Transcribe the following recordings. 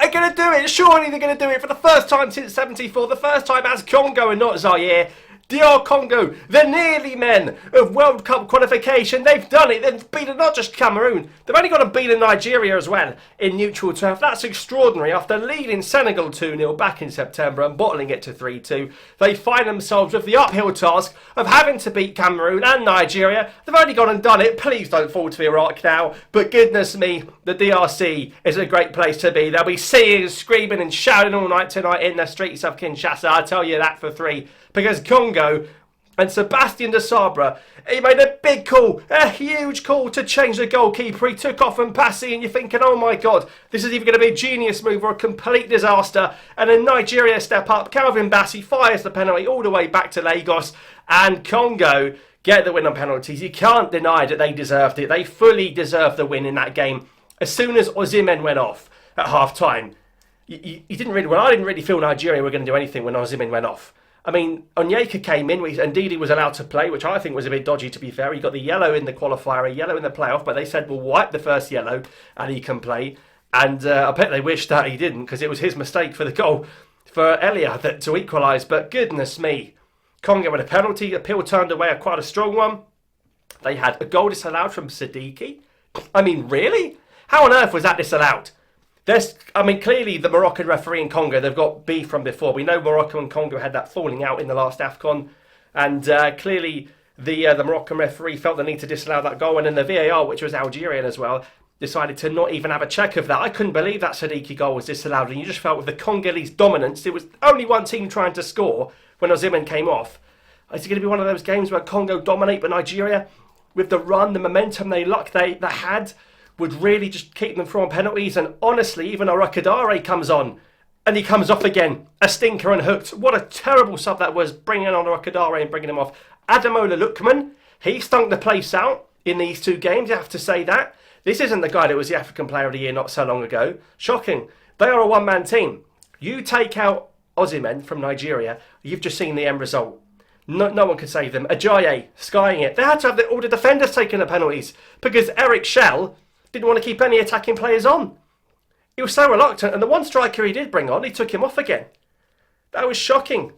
are going to do it. Surely they're going to do it for the first time since 74. The first time as Congo and not Zaire. DR Congo, the nearly men of World Cup qualification. They've done it. They've beaten not just Cameroon. They've only got to beat Nigeria as well in neutral turf. That's extraordinary. After leading Senegal 2-0 back in September and bottling it to 3-2, they find themselves with the uphill task of having to beat Cameroon and Nigeria. They've only gone and done it. Please don't fall to Iraq now. But goodness me, the DRC is a great place to be. They'll be singing, screaming and shouting all night tonight in the streets of Kinshasa. I'll tell you that for free. Because Congo and Sebastian de Sabra, he made a big call, a huge call to change the goalkeeper. He took off and Passy, and you're thinking, oh my God, this is either going to be a genius move or a complete disaster. And then Nigeria step up. Calvin Bassey fires the penalty all the way back to Lagos. And Congo get the win on penalties. You can't deny that they deserved it. They fully deserved the win in that game. As soon as Osimhen went off at half-time, you didn't really, well, I didn't really feel Nigeria were going to do anything when Osimhen went off. I mean, Onyeka came in, indeed he was allowed to play, which I think was a bit dodgy to be fair. He got the yellow in the qualifier, a yellow in the playoff, but they said, we'll wipe the first yellow and he can play. And I bet they wish that he didn't, because it was his mistake for the goal for Elia to equalise. But goodness me, Congo with a penalty, appeal turned away, quite a strong one. They had a goal disallowed from Siddiqui. I mean, really? How on earth was that disallowed? Clearly the Moroccan referee in Congo, they've got beef from before. We know Morocco and Congo had that falling out in the last AFCON. And clearly the Moroccan referee felt the need to disallow that goal. And then the VAR, which was Algerian as well, decided to not even have a check of that. I couldn't believe that Siddiqui goal was disallowed. And you just felt with the Congolese dominance, there was only one team trying to score when Osimhen came off. Is it going to be one of those games where Congo dominate, but Nigeria, with the run, the momentum they had, would really just keep them throwing penalties? And honestly, even Arakadare comes on and he comes off again. A stinker and hooked. What a terrible sub that was, bringing on Arakadare and bringing him off. Ademola Lookman, he stunk the place out in these two games, you have to say that. This isn't the guy that was the African Player of the Year not so long ago. Shocking. They are a one-man team. You take out Osimhen from Nigeria, you've just seen the end result. No one could save them. Ajayi, skying it. They had to have all the defenders taking the penalties because Eric Schell didn't want to keep any attacking players on. He was so reluctant, and the one striker he did bring on, he took him off again. That was shocking.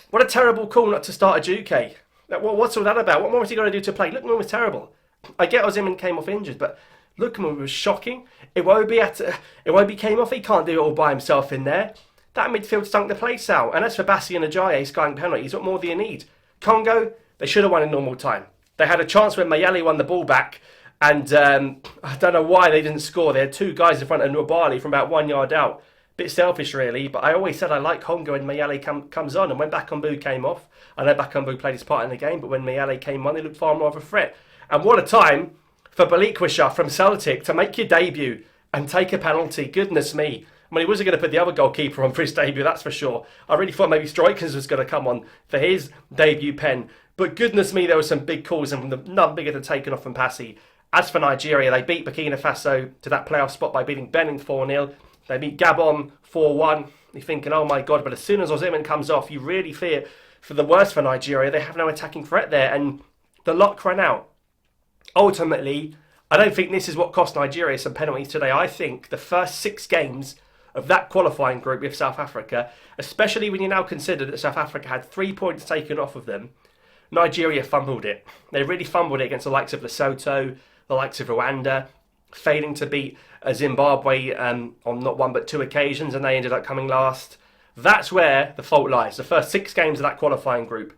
What a terrible call not to start Ajuke. What's all that about? What more was he going to do to play? Lookman was terrible. I get Osimhen came off injured, but Lookman was shocking. Iwobi came off. He can't do it all by himself in there. That midfield stunk the place out. And as for Bassey and Ajayi skying penalties, what more do you need? Congo, they should have won in normal time. They had a chance when Mayele won the ball back. And I don't know why they didn't score. They had two guys in front of Nwabali from about 1 yard out. Bit selfish, really. But I always said I like Congo when Mayele comes on. And when Bakambu came off, I know Bakambu played his part in the game, but when Mayele came on, they looked far more of a threat. And what a time for Balikwisha from Celtic to make your debut and take a penalty. Goodness me. I mean, he wasn't going to put the other goalkeeper on for his debut, that's for sure. I really thought maybe Strikers was going to come on for his debut pen. But goodness me, there were some big calls, and none bigger than taken off from Passy. As for Nigeria, they beat Burkina Faso to that playoff spot by beating Benin 4-0. They beat Gabon 4-1. You're thinking, oh my God, but as soon as Osimhen comes off, you really fear for the worst for Nigeria. They have no attacking threat there, and the luck ran out. Ultimately, I don't think this is what cost Nigeria some penalties today. I think the first 6 games of that qualifying group with South Africa, especially when you now consider that South Africa had 3 points taken off of them, Nigeria fumbled it. They really fumbled it against the likes of Lesotho, the likes of Rwanda, failing to beat Zimbabwe on not one but 2 occasions, and they ended up coming last. That's where the fault lies, the first 6 games of that qualifying group.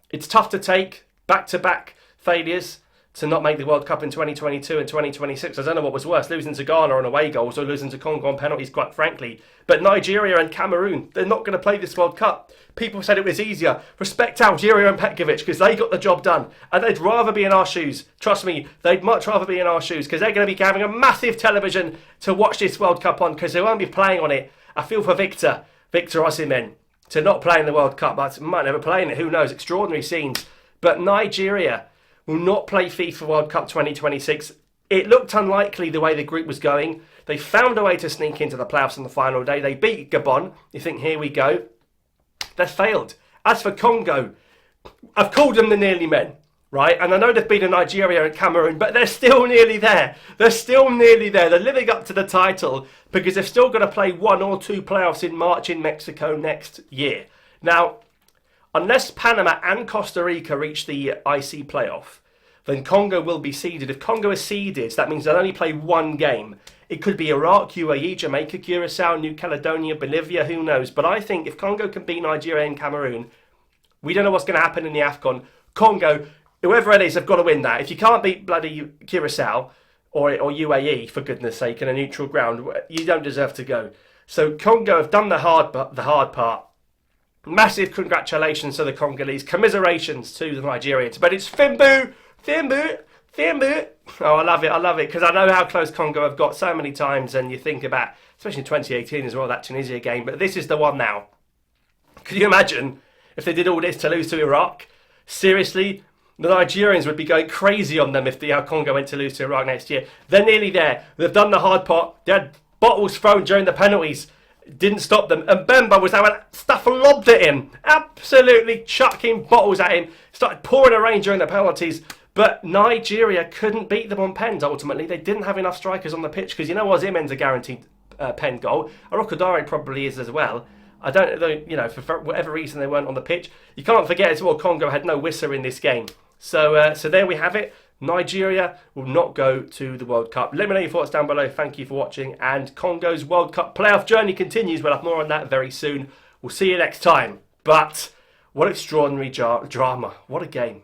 It's tough to take back-to-back failures to not make the World Cup in 2022 and 2026. I don't know what was worse, losing to Ghana on away goals or losing to Congo on penalties, quite frankly. But Nigeria and Cameroon, they're not going to play this World Cup. People said it was easier. Respect Algeria and Petkovic because they got the job done. And they'd rather be in our shoes. Trust me, they'd much rather be in our shoes because they're going to be having a massive television to watch this World Cup on because they won't be playing on it. I feel for Victor Osimhen, to not play in the World Cup. But might never play in it, who knows, extraordinary scenes. But Nigeria will not play FIFA World Cup 2026. It looked unlikely the way the group was going. They found a way to sneak into the playoffs on the final day. They beat Gabon. You think, here we go. They failed. As for Congo, I've called them the nearly men, right? And I know they've beaten Nigeria and Cameroon, but they're still nearly there. They're still nearly there. They're living up to the title because they've still got to play 1 or 2 playoffs in March in Mexico next year. Now, unless Panama and Costa Rica reach the IC playoff, then Congo will be seeded. If Congo is seeded, that means they'll only play 1 game. It could be Iraq, UAE, Jamaica, Curacao, New Caledonia, Bolivia, who knows. But I think if Congo can beat Nigeria and Cameroon, we don't know what's going to happen in the AFCON. Congo, whoever it is, have got to win that. If you can't beat bloody Curacao or UAE, for goodness sake, in a neutral ground, you don't deserve to go. So Congo have done the hard part. Massive congratulations to the Congolese. Commiserations to the Nigerians. But it's FIMBUUUUUUUU. Oh, I love it, because I know how close Congo have got so many times, and you think about, especially in 2018 as well, that Tunisia game, but this is the one now. Could you imagine if they did all this to lose to Iraq? Seriously, the Nigerians would be going crazy on them if the Congo went to lose to Iraq next year. They're nearly there. They've done the hard part. They had bottles thrown during the penalties. Didn't stop them. And Bemba was having stuff lobbed at him. Absolutely chucking bottles at him. Started pouring a rain during the penalties. But Nigeria couldn't beat them on pens, ultimately. They didn't have enough strikers on the pitch, because you know Osimhen's a guaranteed pen goal. Arokodare probably is as well. I don't know, for whatever reason they weren't on the pitch. You can't forget as well, Congo had no Wissa in this game. So there we have it. Nigeria will not go to the World Cup. Let me know your thoughts down below. Thank you for watching. And Congo's World Cup playoff journey continues. We'll have more on that very soon. We'll see you next time. But what extraordinary drama. What a game.